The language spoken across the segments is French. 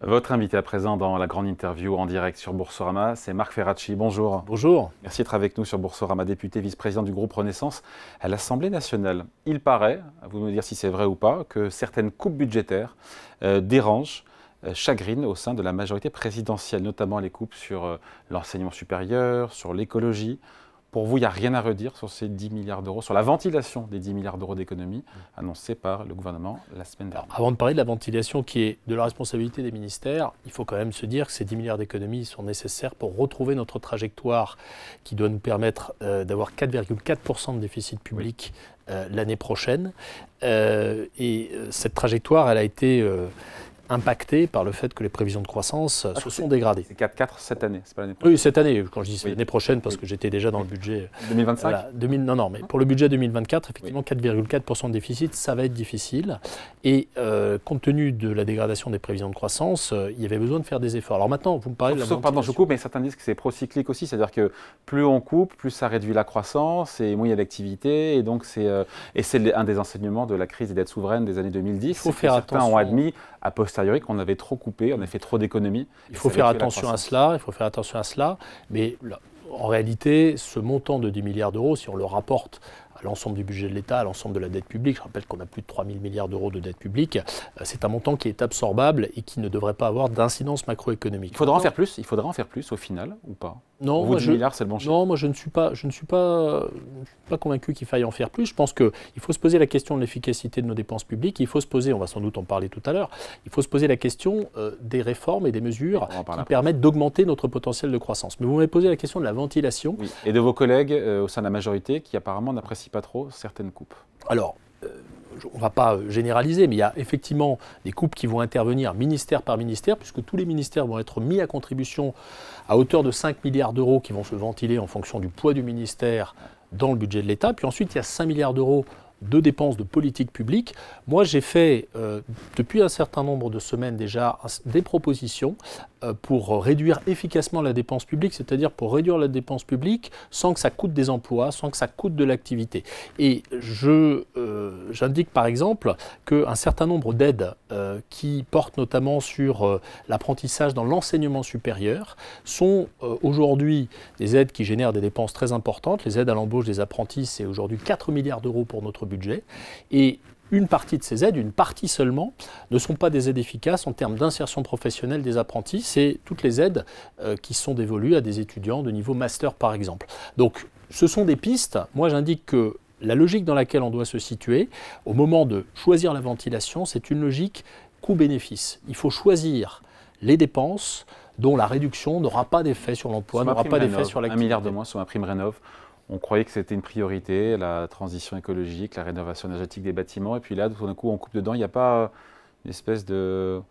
Votre invité à présent dans la grande interview en direct sur Boursorama, c'est Marc Ferracci. Bonjour. Bonjour. Merci d'être avec nous sur Boursorama, député vice-président du groupe Renaissance à l'Assemblée nationale. Il paraît, à vous de me dire si c'est vrai ou pas, que certaines coupes budgétaires dérangent, chagrinent au sein de la majorité présidentielle, notamment les coupes sur l'enseignement supérieur, sur l'écologie. Pour vous, il n'y a rien à redire sur ces 10 milliards d'euros, sur la ventilation des 10 milliards d'euros d'économies annoncée par le gouvernement la semaine dernière. Avant de parler de la ventilation qui est de la responsabilité des ministères, il faut quand même se dire que ces 10 milliards d'économies sont nécessaires pour retrouver notre trajectoire qui doit nous permettre d'avoir 4,4% de déficit public l'année prochaine. Cette trajectoire, elle a été impacté par le fait que les prévisions de croissance se sont dégradées. C'est 4,4 cette année, c'est pas l'année prochaine. Oui, cette année. Quand je dis l'année prochaine, parce que j'étais déjà dans le budget. 2025 voilà, non, mais pour le budget 2024, effectivement, 4,4% de déficit, ça va être difficile. Et compte tenu de la dégradation des prévisions de croissance, il y avait besoin de faire des efforts. Alors maintenant, vous me parlez de la ventilation. Pardon, je coupe, mais certains disent que c'est procyclique aussi, c'est-à-dire que plus on coupe, plus ça réduit la croissance et moins il y a d'activité. Et donc, c'est un des enseignements de la crise des dettes souveraines des années 2010. Il faut faire attention. Certains ont admis, a posteriori, qu'on avait trop coupé, on a fait trop d'économies. Il faut faire attention à cela, mais là, en réalité, ce montant de 10 milliards d'euros, si on le rapporte à l'ensemble du budget de l'État, à l'ensemble de la dette publique, je rappelle qu'on a plus de 3 000 milliards d'euros de dette publique, c'est un montant qui est absorbable et qui ne devrait pas avoir d'incidence macroéconomique. Il faudra en faire plus, au final, ou pas? Non, moi, 10 milliards, c'est le bon chiffre. Non, moi je ne suis pas convaincu qu'il faille en faire plus. Je pense qu'il faut se poser la question de l'efficacité de nos dépenses publiques. Il faut se poser, on va sans doute en parler tout à l'heure, il faut se poser la question des réformes et des mesures qui permettent d'augmenter notre potentiel de croissance. Mais vous m'avez posé la question de la ventilation. Oui. Et de vos collègues au sein de la majorité qui apparemment n'apprécient pas trop certaines coupes. Alors, on ne va pas généraliser, mais il y a effectivement des coupes qui vont intervenir ministère par ministère, puisque tous les ministères vont être mis à contribution à hauteur de 5 milliards d'euros qui vont se ventiler en fonction du poids du ministère dans le budget de l'État. Puis ensuite, il y a 5 milliards d'euros de dépenses de politique publique. Moi, j'ai fait, depuis un certain nombre de semaines déjà, des propositions pour réduire efficacement la dépense publique, c'est-à-dire pour réduire la dépense publique sans que ça coûte des emplois, sans que ça coûte de l'activité. Et j'indique par exemple qu'un certain nombre d'aides qui portent notamment sur l'apprentissage dans l'enseignement supérieur sont aujourd'hui des aides qui génèrent des dépenses très importantes. Les aides à l'embauche des apprentis, c'est aujourd'hui 4 milliards d'euros pour notre budget. Et une partie de ces aides, une partie seulement, ne sont pas des aides efficaces en termes d'insertion professionnelle des apprentis. C'est toutes les aides qui sont dévolues à des étudiants de niveau master, par exemple. Donc, ce sont des pistes. Moi, j'indique que la logique dans laquelle on doit se situer, au moment de choisir la ventilation, c'est une logique coût-bénéfice. Il faut choisir les dépenses dont la réduction n'aura pas d'effet sur l'emploi, n'aura pas d'effet sur l'activité. 1 milliard de moins sur ma prime rénov'. On croyait que c'était une priorité, la transition écologique, la rénovation énergétique des bâtiments. Et puis là, tout d'un coup, on coupe dedans. Il n'y a pas une espèce de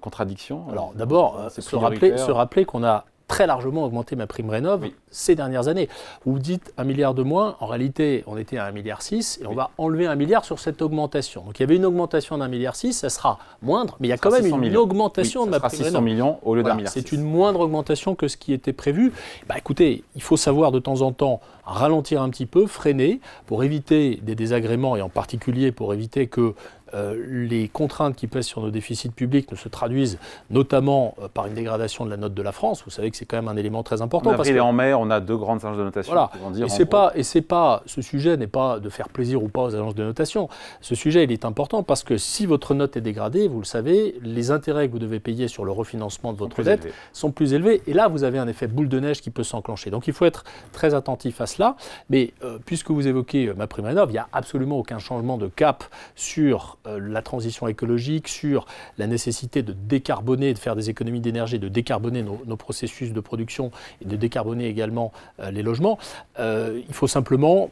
contradiction? Alors d'abord, se rappeler qu'on a très largement augmenté ma prime rénov' ces dernières années. Vous dites 1 milliard de moins, en réalité, on était à 1,6 milliard et on va enlever 1 milliard sur cette augmentation. Donc il y avait une augmentation d'1,6 milliard, ça sera moindre, mais il y a quand même une augmentation de ma prime rénov'. 600 millions au lieu d'1,6 milliard. C'est une moindre augmentation que ce qui était prévu. Écoutez, il faut savoir de temps en temps ralentir un petit peu, freiner, pour éviter des désagréments et en particulier pour éviter que les contraintes qui pèsent sur nos déficits publics ne se traduisent notamment par une dégradation de la note de la France. Vous savez que c'est quand même un élément très important. En avril et en mai, on a 2 grandes agences de notation qui vont dire... Ce sujet n'est pas de faire plaisir ou pas aux agences de notation. Ce sujet, il est important parce que si votre note est dégradée, vous le savez, les intérêts que vous devez payer sur le refinancement de votre dette sont plus élevés. Et là, vous avez un effet boule de neige qui peut s'enclencher. Donc il faut être très attentif à cela. Mais puisque vous évoquez ma prime rénov', il n'y a absolument aucun changement de cap sur la transition écologique, sur la nécessité de décarboner, de faire des économies d'énergie, de décarboner nos processus de production et de décarboner également les logements. Il faut simplement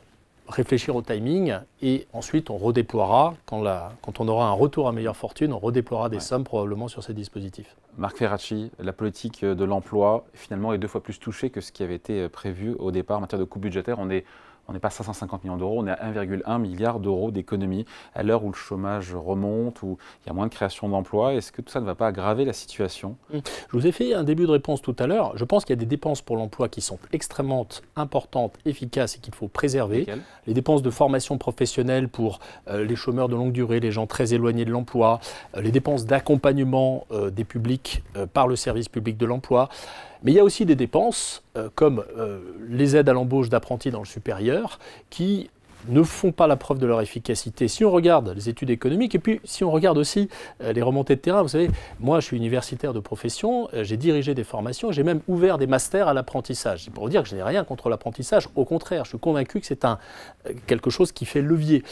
réfléchir au timing et ensuite on redéploiera, quand on aura un retour à meilleure fortune, on redéploiera des sommes probablement sur ces dispositifs. Marc Ferracci, la politique de l'emploi finalement est 2 fois plus touchée que ce qui avait été prévu au départ en matière de coûts budgétaires. On est On n'est pas à 550 millions d'euros, on est à 1,1 milliard d'euros d'économies à l'heure où le chômage remonte, où il y a moins de création d'emplois. Est-ce que tout ça ne va pas aggraver la situation? Je vous ai fait un début de réponse tout à l'heure. Je pense qu'il y a des dépenses pour l'emploi qui sont extrêmement importantes, efficaces et qu'il faut préserver. Lesquelles? Les dépenses de formation professionnelle pour les chômeurs de longue durée, les gens très éloignés de l'emploi, les dépenses d'accompagnement des publics par le service public de l'emploi. Mais il y a aussi des dépenses comme les aides à l'embauche d'apprentis dans le supérieur qui ne font pas la preuve de leur efficacité. Si on regarde les études économiques et puis si on regarde aussi les remontées de terrain, vous savez, moi je suis universitaire de profession, j'ai dirigé des formations, j'ai même ouvert des masters à l'apprentissage. C'est pour vous dire que je n'ai rien contre l'apprentissage, au contraire, je suis convaincu que c'est quelque chose qui fait levier.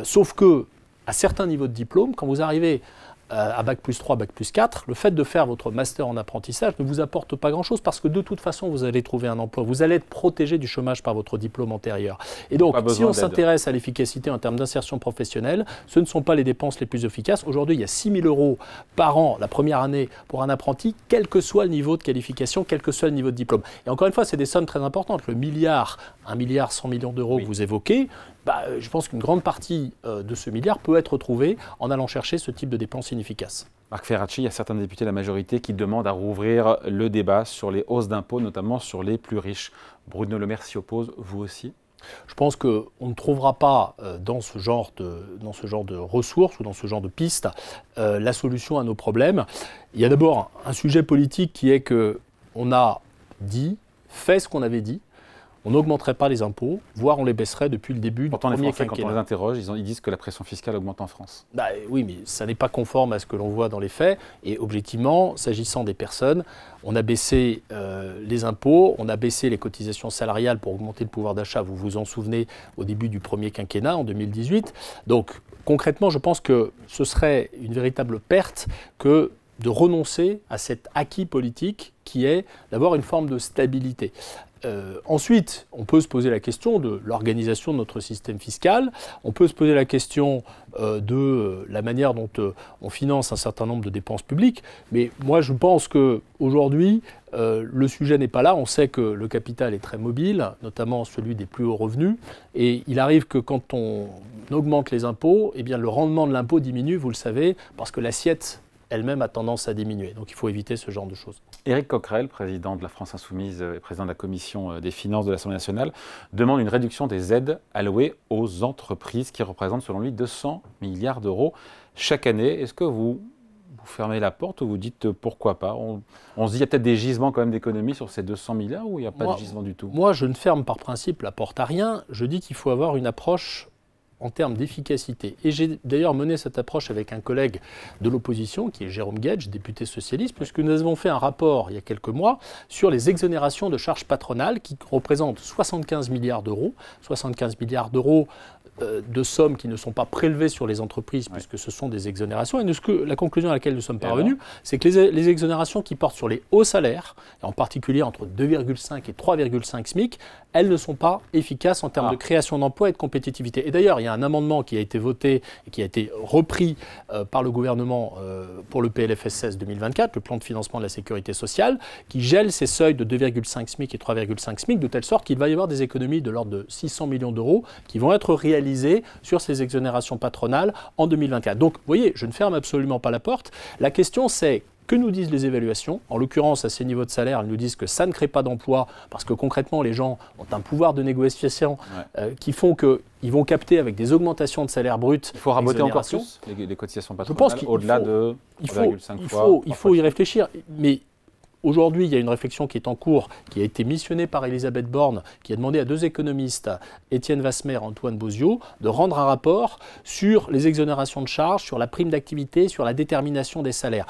Sauf que à certains niveaux de diplôme, quand vous arrivez à Bac+3, Bac+4, le fait de faire votre master en apprentissage ne vous apporte pas grand-chose parce que de toute façon, vous allez trouver un emploi. Vous allez être protégé du chômage par votre diplôme antérieur. Et donc, si on s'intéresse à l'efficacité en termes d'insertion professionnelle, ce ne sont pas les dépenses les plus efficaces. Aujourd'hui, il y a 6 000 € par an la première année pour un apprenti, quel que soit le niveau de qualification, quel que soit le niveau de diplôme. Et encore une fois, c'est des sommes très importantes. Le milliard, 1,1 milliard d'euros que vous évoquez, je pense qu'une grande partie de ce milliard peut être trouvée en allant chercher ce type de dépenses inefficaces. Marc Ferracci, il y a certains députés de la majorité qui demandent à rouvrir le débat sur les hausses d'impôts, notamment sur les plus riches. Bruno Le Maire s'y oppose, vous aussi? Je pense qu'on ne trouvera pas dans ce genre de ressources ou dans ce genre de pistes la solution à nos problèmes. Il y a d'abord un sujet politique qui est qu'on a fait ce qu'on avait dit. On n'augmenterait pas les impôts, voire on les baisserait depuis le début du premier quinquennat. Quand on les interroge, ils disent que la pression fiscale augmente en France. Oui, mais ça n'est pas conforme à ce que l'on voit dans les faits. Et objectivement, s'agissant des personnes, on a baissé les impôts, on a baissé les cotisations salariales pour augmenter le pouvoir d'achat. Vous vous en souvenez au début du premier quinquennat, en 2018. Donc concrètement, je pense que ce serait une véritable perte que de renoncer à cet acquis politique qui est d'avoir une forme de stabilité. Ensuite, on peut se poser la question de l'organisation de notre système fiscal, on peut se poser la question de la manière dont on finance un certain nombre de dépenses publiques, mais moi je pense qu'aujourd'hui, le sujet n'est pas là. On sait que le capital est très mobile, notamment celui des plus hauts revenus, et il arrive que quand on augmente les impôts, eh bien, le rendement de l'impôt diminue, vous le savez, parce que l'assiette elle-même a tendance à diminuer. Donc il faut éviter ce genre de choses. Éric Coquerel, président de la France Insoumise et président de la Commission des finances de l'Assemblée nationale, demande une réduction des aides allouées aux entreprises qui représentent selon lui 200 milliards d'euros chaque année. Est-ce que vous fermez la porte ou vous dites pourquoi pas? On se dit qu'il y a peut-être des gisements quand même d'économie sur ces 200 milliards ou il n'y a pas de gisement du tout? Moi, je ne ferme par principe la porte à rien. Je dis qu'il faut avoir une approche en termes d'efficacité. Et j'ai d'ailleurs mené cette approche avec un collègue de l'opposition, qui est Jérôme Guedj, député socialiste, puisque nous avons fait un rapport il y a quelques mois sur les exonérations de charges patronales qui représentent 75 milliards d'euros. 75 milliards d'euros de sommes qui ne sont pas prélevées sur les entreprises, puisque ce sont des exonérations. Et la conclusion à laquelle nous sommes parvenus, c'est que les exonérations qui portent sur les hauts salaires, et en particulier entre 2,5 et 3,5 SMIC, elles ne sont pas efficaces en termes de création d'emplois et de compétitivité. Et d'ailleurs, il y a un amendement qui a été voté et qui a été repris par le gouvernement pour le PLFSS 2024, le plan de financement de la sécurité sociale, qui gèle ces seuils de 2,5 SMIC et 3,5 SMIC, de telle sorte qu'il va y avoir des économies de l'ordre de 600 millions d'euros qui vont être réalisées sur ces exonérations patronales en 2024. Donc, vous voyez, je ne ferme absolument pas la porte. La question, c'est que nous disent les évaluations? En l'occurrence, à ces niveaux de salaire, elles nous disent que ça ne crée pas d'emploi parce que concrètement, les gens ont un pouvoir de négociation qui font qu'ils vont capter avec des augmentations de salaire brut. Il faut raboter encore plus les cotisations patronales au-delà de 3,5 fois. Il faut y réfléchir. Mais aujourd'hui, il y a une réflexion qui est en cours, qui a été missionnée par Elisabeth Borne, qui a demandé à deux économistes, Étienne Vasmer et Antoine Bozio, de rendre un rapport sur les exonérations de charges, sur la prime d'activité, sur la détermination des salaires.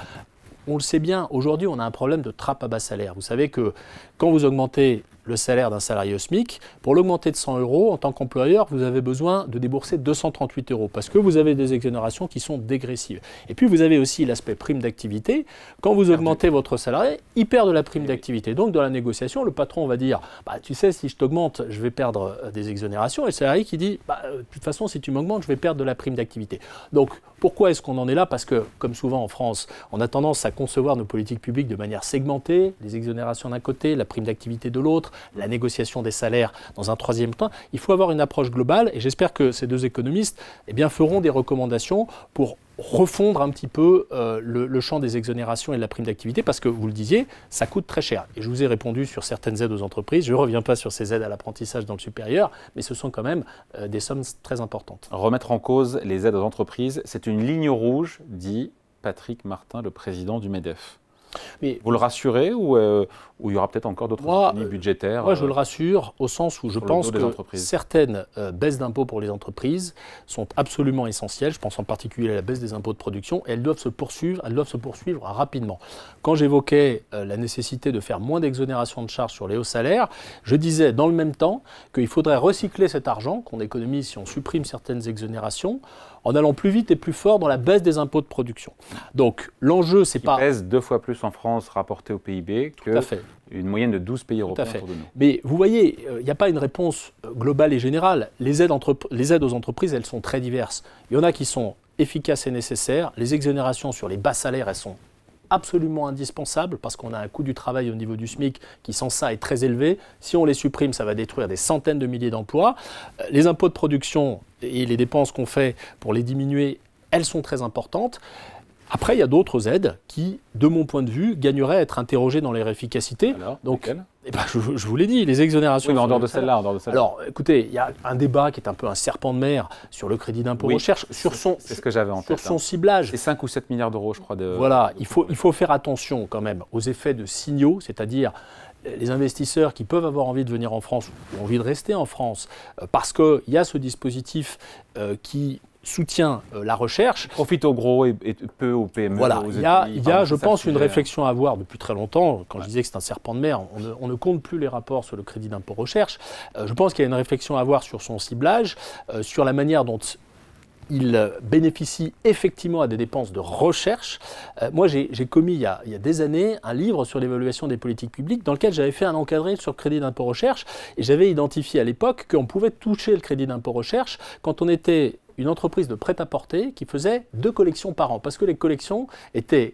On le sait bien, aujourd'hui, on a un problème de trappe à bas salaire. Vous savez que quand vous augmentez le salaire d'un salarié au SMIC, pour l'augmenter de 100 €, en tant qu'employeur, vous avez besoin de débourser 238 € parce que vous avez des exonérations qui sont dégressives. Et puis, vous avez aussi l'aspect prime d'activité. Quand vous augmentez votre salarié, il perd de la prime d'activité. Donc, dans la négociation, le patron va dire tu sais, si je t'augmente, je vais perdre des exonérations. Et le salarié qui dit de toute façon, si tu m'augmentes, je vais perdre de la prime d'activité. Donc, pourquoi est-ce qu'on en est là? Parce que, comme souvent en France, on a tendance à concevoir nos politiques publiques de manière segmentée, les exonérations d'un côté, la prime d'activité de l'autre, la négociation des salaires dans un troisième temps. Il faut avoir une approche globale et j'espère que ces deux économistes feront des recommandations pour refondre un petit peu le champ des exonérations et de la prime d'activité parce que, vous le disiez, ça coûte très cher. Et je vous ai répondu sur certaines aides aux entreprises. Je ne reviens pas sur ces aides à l'apprentissage dans le supérieur, mais ce sont quand même des sommes très importantes. Remettre en cause les aides aux entreprises, c'est une ligne rouge, dit Patrick Martin, le président du MEDEF. Mais vous le rassurez ou il y aura peut-être encore d'autres lignes budgétaires? Moi, je le rassure au sens où je pense que certaines baisses d'impôts pour les entreprises sont absolument essentielles. Je pense en particulier à la baisse des impôts de production et elles doivent se poursuivre rapidement. Quand j'évoquais la nécessité de faire moins d'exonération de charges sur les hauts salaires, je disais dans le même temps qu'il faudrait recycler cet argent qu'on économise si on supprime certaines exonérations en allant plus vite et plus fort dans la baisse des impôts de production. Donc l'enjeu, c'est pas... Qui pèse 2 fois plus en France rapporté au PIB qu'une moyenne de 12 pays européens autour de nous. Mais vous voyez, il n'y a pas une réponse globale et générale. Les aides aux entreprises, elles sont très diverses. Il y en a qui sont efficaces et nécessaires. Les exonérations sur les bas salaires, elles sont absolument indispensables parce qu'on a un coût du travail au niveau du SMIC qui, sans ça, est très élevé. Si on les supprime, ça va détruire des centaines de milliers d'emplois. Les impôts de production et les dépenses qu'on fait pour les diminuer, elles sont très importantes. Après, il y a d'autres aides qui, de mon point de vue, gagneraient à être interrogées dans leur efficacité. Alors, donc, je vous l'ai dit, les exonérations... Oui, mais en dehors de celle-là. Alors, écoutez, il y a un débat qui est un peu un serpent de mer sur le crédit d'impôt recherche, sur son ciblage. C'est 5 ou 7 milliards d'euros, je crois. Voilà, il faut faire attention quand même aux effets de signaux, c'est-à-dire les investisseurs qui peuvent avoir envie de venir en France ou envie de rester en France, parce qu'il y a ce dispositif qui soutient la recherche. Profite aux gros et peu aux PME. Voilà, il y a, je pense, une réflexion à avoir depuis très longtemps. Quand je disais que c'est un serpent de mer, on ne compte plus les rapports sur le crédit d'impôt recherche. Je pense qu'il y a une réflexion à avoir sur son ciblage, sur la manière dont il bénéficie effectivement à des dépenses de recherche. Moi, j'ai commis il y a des années un livre sur l'évaluation des politiques publiques dans lequel j'avais fait un encadré sur le crédit d'impôt recherche et j'avais identifié à l'époque qu'on pouvait toucher le crédit d'impôt recherche quand on était une entreprise de prêt-à-porter qui faisait 2 collections par an parce que les collections étaient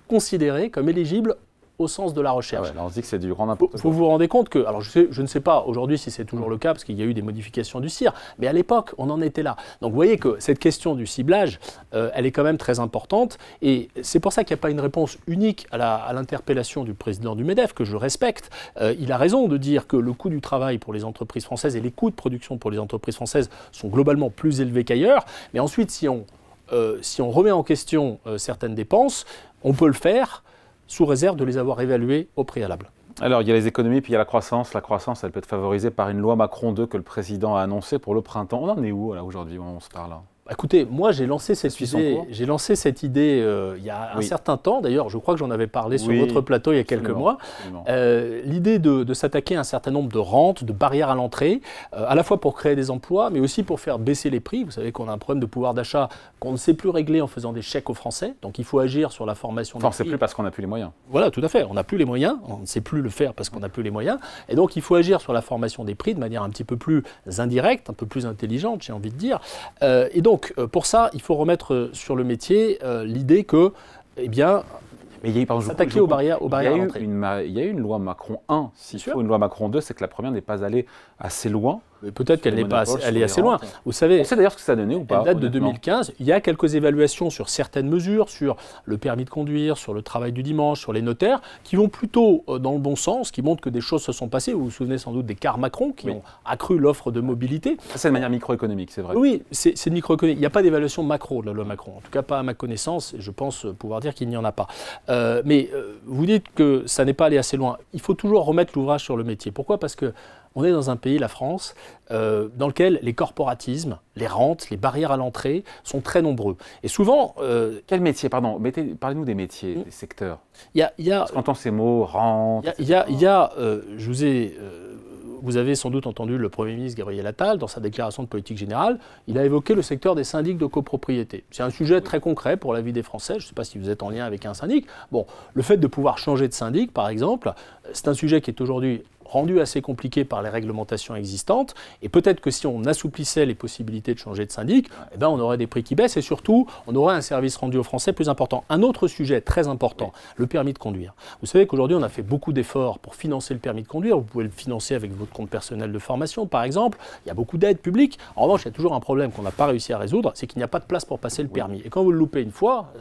considérées comme éligibles au sens de la recherche. Ah ouais, là on se dit que c'est du grand n'importe quoi. Vous vous rendez compte que, alors je ne sais pas aujourd'hui si c'est toujours le cas parce qu'il y a eu des modifications du CIR, mais à l'époque on en était là. Donc vous voyez que cette question du ciblage, elle est quand même très importante et c'est pour ça qu'il n'y a pas une réponse unique à l'interpellation du président du MEDEF, que je respecte. Il a raison de dire que le coût du travail pour les entreprises françaises et les coûts de production pour les entreprises françaises sont globalement plus élevés qu'ailleurs, mais ensuite si on remet en question certaines dépenses, on peut le faire sous réserve de les avoir évalués au préalable. Alors, il y a les économies, puis il y a la croissance. La croissance, elle peut être favorisée par une loi Macron 2 que le président a annoncée pour le printemps. On en est où, là, aujourd'hui, on se parle là? Écoutez, moi j'ai lancé cette idée il y a un certain temps, d'ailleurs je crois que j'en avais parlé sur votre plateau il y a quelques mois, l'idée de s'attaquer à un certain nombre de rentes, de barrières à l'entrée, à la fois pour créer des emplois, mais aussi pour faire baisser les prix. Vous savez qu'on a un problème de pouvoir d'achat qu'on ne sait plus régler en faisant des chèques aux Français, donc il faut agir sur la formation des prix. On ne sait plus parce qu'on n'a plus les moyens. Voilà, tout à fait, on n'a plus les moyens, on ne sait plus le faire parce qu'on n'a plus les moyens, et donc il faut agir sur la formation des prix de manière un petit peu plus indirecte, un peu plus intelligente, j'ai envie de dire, et donc pour ça, il faut remettre sur le métier l'idée que, s'attaquer aux barrières à l'entrée. Il y a eu une loi Macron 1. S'il faut une loi Macron 2, c'est que la première n'est pas allée assez loin. Peut-être qu'elle n'est pas allée assez loin. Vous savez, on sait d'ailleurs ce que ça a donné ou pas. Elle date de 2015. Il y a quelques évaluations sur certaines mesures, sur le permis de conduire, sur le travail du dimanche, sur les notaires, qui vont plutôt dans le bon sens, qui montrent que des choses se sont passées. Vous vous souvenez sans doute des cars Macron qui ont accru l'offre de mobilité. Ça, c'est de manière microéconomique, c'est vrai. Oui, c'est de microéconomique. Il n'y a pas d'évaluation macro de la loi Macron. En tout cas, pas à ma connaissance. Et je pense pouvoir dire qu'il n'y en a pas. Mais vous dites que ça n'est pas allé assez loin. Il faut toujours remettre l'ouvrage sur le métier. Pourquoi ? Parce que on est dans un pays, la France, dans lequel les corporatismes, les rentes, les barrières à l'entrée sont très nombreux. Et souvent... Quel métier, pardon, parlez-nous des métiers, des secteurs. Parce qu'on entend ces mots, rente... Vous avez sans doute entendu le Premier ministre Gabriel Attal, dans sa déclaration de politique générale, il a évoqué le secteur des syndics de copropriété. C'est un sujet très concret pour la vie des Français. Je ne sais pas si vous êtes en lien avec un syndic. Bon, le fait de pouvoir changer de syndic, par exemple, c'est un sujet qui est aujourd'hui rendu assez compliqué par les réglementations existantes. Et peut-être que si on assouplissait les possibilités de changer de syndic, eh ben, on aurait des prix qui baissent et surtout, on aurait un service rendu aux Français plus important. Un autre sujet très important, le permis de conduire. Vous savez qu'aujourd'hui, on a fait beaucoup d'efforts pour financer le permis de conduire. Vous pouvez le financer avec votre compte personnel de formation, par exemple. Il y a beaucoup d'aides publiques. En revanche, il y a toujours un problème qu'on n'a pas réussi à résoudre, c'est qu'il n'y a pas de place pour passer le permis. Et quand vous le loupez une fois,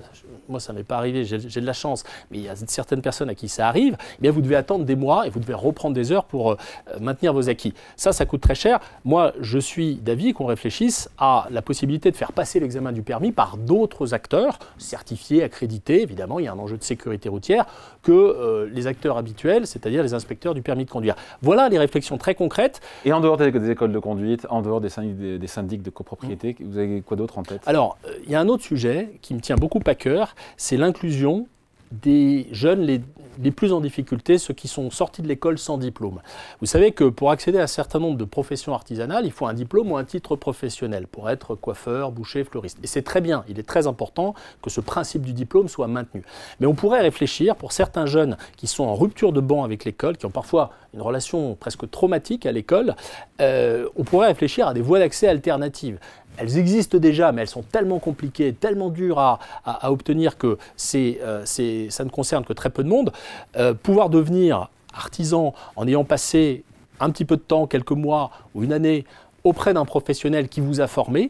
moi ça ne m'est pas arrivé, j'ai de la chance, mais il y a certaines personnes à qui ça arrive, eh bien vous devez attendre des mois et vous devez reprendre des heures pour maintenir vos acquis. Ça coûte très cher. Moi, je suis d'avis qu'on réfléchisse à la possibilité de faire passer l'examen du permis par d'autres acteurs, certifiés, accrédités, évidemment, il y a un enjeu de sécurité routière, que les acteurs habituels, c'est-à-dire les inspecteurs du permis de conduire. Voilà les réflexions très concrètes. Et en dehors des écoles de conduite, en dehors des syndics de copropriété, vous avez quoi d'autre en tête? Alors, il y a un autre sujet qui me tient beaucoup à cœur, c'est l'inclusion des jeunes les plus en difficulté, ceux qui sont sortis de l'école sans diplôme. Vous savez que pour accéder à un certain nombre de professions artisanales, il faut un diplôme ou un titre professionnel pour être coiffeur, boucher, fleuriste. Et c'est très bien, il est très important que ce principe du diplôme soit maintenu. Mais on pourrait réfléchir pour certains jeunes qui sont en rupture de banc avec l'école, qui ont parfois une relation presque traumatique à l'école, on pourrait réfléchir à des voies d'accès alternatives. Elles existent déjà, mais elles sont tellement compliquées, tellement dures à obtenir que ça ne concerne que très peu de monde. Pouvoir devenir artisan en ayant passé un petit peu de temps, quelques mois ou une année auprès d'un professionnel qui vous a formé,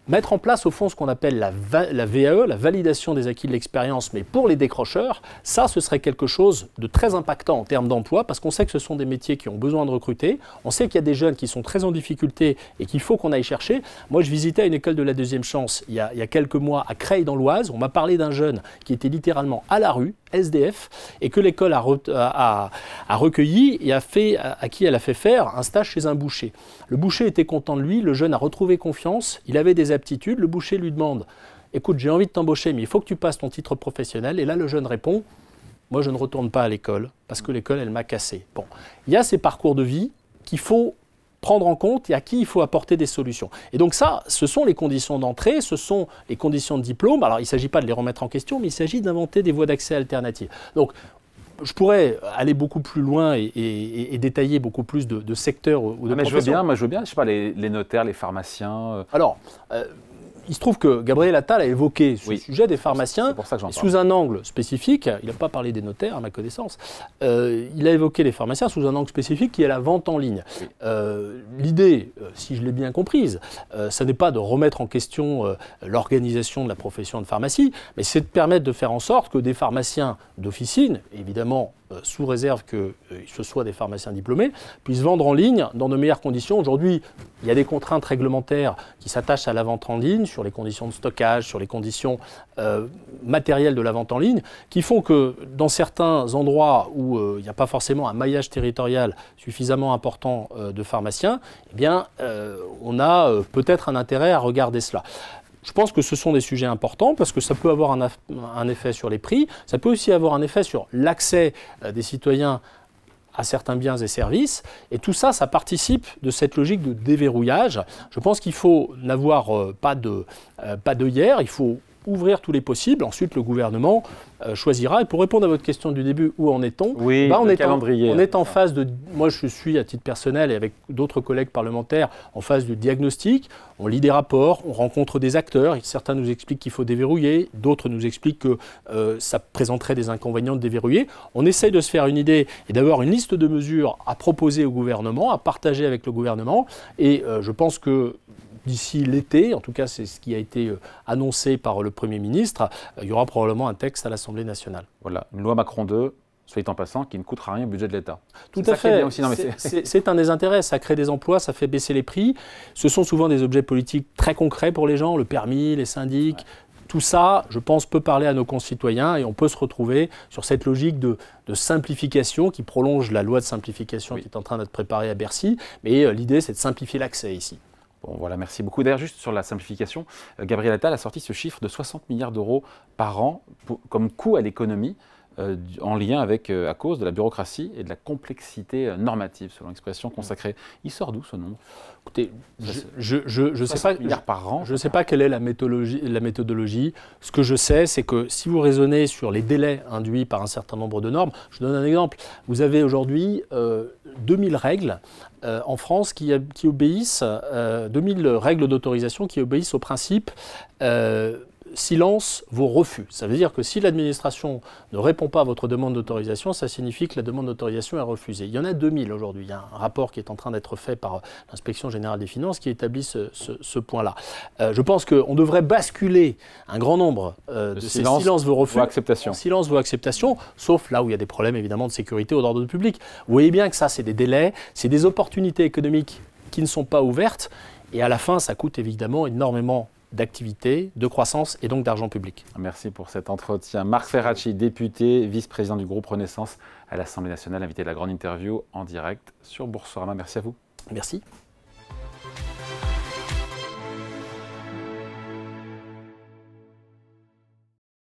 mettre en place au fond ce qu'on appelle la VAE, la validation des acquis de l'expérience, mais pour les décrocheurs, ça ce serait quelque chose de très impactant en termes d'emploi, parce qu'on sait que ce sont des métiers qui ont besoin de recruter, on sait qu'il y a des jeunes qui sont très en difficulté et qu'il faut qu'on aille chercher. Moi je visitais une école de la deuxième chance il y a quelques mois à Creil dans l'Oise, on m'a parlé d'un jeune qui était littéralement à la rue, SDF, et que l'école a recueilli et à qui elle a fait faire un stage chez un boucher. Le boucher était content de lui, le jeune a retrouvé confiance, il avait des aptitudes, le boucher lui demande « Écoute, j'ai envie de t'embaucher, mais il faut que tu passes ton titre professionnel. » Et là, le jeune répond « Moi, je ne retourne pas à l'école, parce que l'école, elle m'a cassé. » Bon, il y a ces parcours de vie qu'il faut prendre en compte et à qui il faut apporter des solutions. Et donc ça, ce sont les conditions d'entrée, ce sont les conditions de diplôme. Alors il ne s'agit pas de les remettre en question, mais il s'agit d'inventer des voies d'accès alternatives. Donc je pourrais aller beaucoup plus loin et détailler beaucoup plus de secteurs ou de professions. Je veux bien, je sais pas, les notaires, les pharmaciens. Alors, il se trouve que Gabriel Attal a évoqué ce sujet des pharmaciens sous un angle spécifique. Il n'a pas parlé des notaires, à ma connaissance. Il a évoqué les pharmaciens sous un angle spécifique qui est la vente en ligne. L'idée, si je l'ai bien comprise, ça n'est pas de remettre en question l'organisation de la profession de pharmacie, mais c'est de permettre de faire en sorte que des pharmaciens d'officine, évidemment sous réserve que ce soient des pharmaciens diplômés, puissent vendre en ligne dans de meilleures conditions. Aujourd'hui, il y a des contraintes réglementaires qui s'attachent à la vente en ligne, sur les conditions de stockage, sur les conditions matérielles de la vente en ligne, qui font que dans certains endroits où il n'y a pas forcément un maillage territorial suffisamment important de pharmaciens, eh bien, on a peut-être un intérêt à regarder cela. Je pense que ce sont des sujets importants parce que ça peut avoir un effet sur les prix, ça peut aussi avoir un effet sur l'accès des citoyens à certains biens et services. Et tout ça, ça participe de cette logique de déverrouillage. Je pense qu'il faut n'avoir pas d'œillères, il faut ouvrir tous les possibles. Ensuite, le gouvernement choisira. Et pour répondre à votre question du début, où en est-on? Oui, on est en phase de... Moi, je suis, à titre personnel et avec d'autres collègues parlementaires, en phase de diagnostic. On lit des rapports, on rencontre des acteurs. Certains nous expliquent qu'il faut déverrouiller. D'autres nous expliquent que ça présenterait des inconvénients de déverrouiller. On essaye de se faire une idée et d'avoir une liste de mesures à proposer au gouvernement, à partager avec le gouvernement. Et je pense que d'ici l'été, en tout cas c'est ce qui a été annoncé par le Premier ministre, il y aura probablement un texte à l'Assemblée nationale. Voilà, une loi Macron 2, soit en passant, qui ne coûtera rien au budget de l'État. Tout à fait, c'est un des intérêts, ça crée des emplois, ça fait baisser les prix. Ce sont souvent des objets politiques très concrets pour les gens, le permis, les syndics. Tout ça, je pense, peut parler à nos concitoyens et on peut se retrouver sur cette logique de simplification qui prolonge la loi de simplification qui est en train d'être préparée à Bercy. Mais l'idée, c'est de simplifier l'accès ici. Bon, voilà, merci beaucoup. D'ailleurs, juste sur la simplification, Gabriel Attal a sorti ce chiffre de 60 milliards d'euros par an comme coût à l'économie. en lien avec, à cause de la bureaucratie et de la complexité normative, selon l'expression consacrée. Il sort d'où ce nombre? Écoutez, je sais pas, milliards par an. Je ne sais pas quelle est la méthodologie. Ce que je sais, c'est que si vous raisonnez sur les délais induits par un certain nombre de normes, je donne un exemple. Vous avez aujourd'hui 2000 règles en France qui obéissent, 2000 règles d'autorisation qui obéissent au principe silence vaut refus. Ça veut dire que si l'administration ne répond pas à votre demande d'autorisation, ça signifie que la demande d'autorisation est refusée. Il y en a 2000 aujourd'hui. Il y a un rapport qui est en train d'être fait par l'Inspection générale des finances qui établit ce point-là. Je pense qu'on devrait basculer un grand nombre de ces silences vaut refus en silence vaut acceptation, sauf là où il y a des problèmes évidemment de sécurité ou d'ordre public. Vous voyez bien que ça, c'est des délais, c'est des opportunités économiques qui ne sont pas ouvertes et à la fin, ça coûte évidemment énormément d'activité, de croissance et donc d'argent public. Merci pour cet entretien. Marc Ferracci, député, vice-président du groupe Renaissance à l'Assemblée nationale, invité de la grande interview en direct sur Boursorama. Merci à vous. Merci.